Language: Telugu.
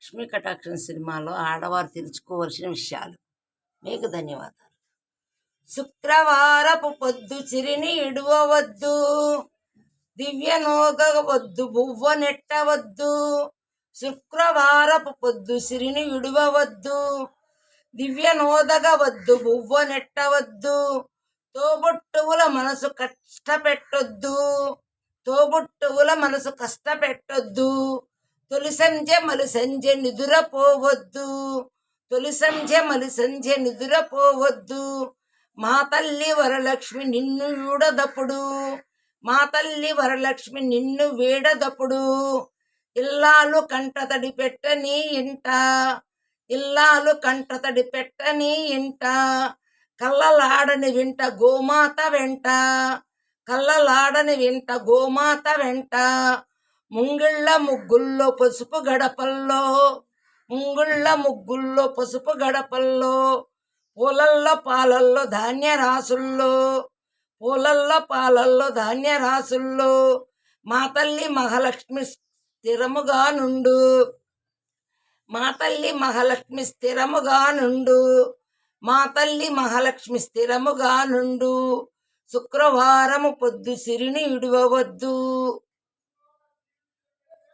లక్ష్మీ కటాక్షం సినిమాలో ఆడవారు తెలుసుకోవలసిన విషయాలు. మీకు ధన్యవాదాలు. శుక్రవారపు పొద్దు చిరిని ఇడువవద్దు, దివ్య నోగవద్దు, బువ్వ నెట్టవద్దు. శుక్రవారపు పొద్దు సిరిని విడువవద్దు, దివ్య నోదగవద్దు, బువ్వ నెట్టవద్దు. తోబుట్టువుల మనసు కష్టపెట్టొద్దు, తోబుట్టువుల మనసు కష్టపెట్టొద్దు. తొలి సంధ్య మలి సంధ్య నిదురపోవద్దు, తొలి సంధ్య మలి సంధ్య నిదురపోవద్దు. మా తల్లి వరలక్ష్మి నిన్ను వీడదప్పుడు, మా తల్లి వరలక్ష్మి నిన్ను వీడదప్పుడు. ఇల్లాలు కంటతడి పెట్టని ఇంట, ఇల్లాలు కంటతడి పెట్టని ఇంట. కళ్ళలాడని వింట గోమాత వెంట, కళ్ళలాడని వింట గోమాత వెంట. ముంగిళ్ళ ముగ్గుల్లో పసుపు గడపల్లో, ముంగుళ్ళ ముగ్గుల్లో పసుపు గడపల్లో. పూలల్లో పాలల్లో ధాన్య రాసుల్లో, పూలల్లో పాలల్లో ధాన్య రాసుల్లో. మా తల్లి మహాలక్ష్మి స్థిరముగా నుండు, మా తల్లి మహాలక్ష్మి స్థిరముగా నుండు, మా తల్లి మహాలక్ష్మి స్థిరముగా నుండు. శుక్రవారము పొద్దు సిరిని విడువవద్దు.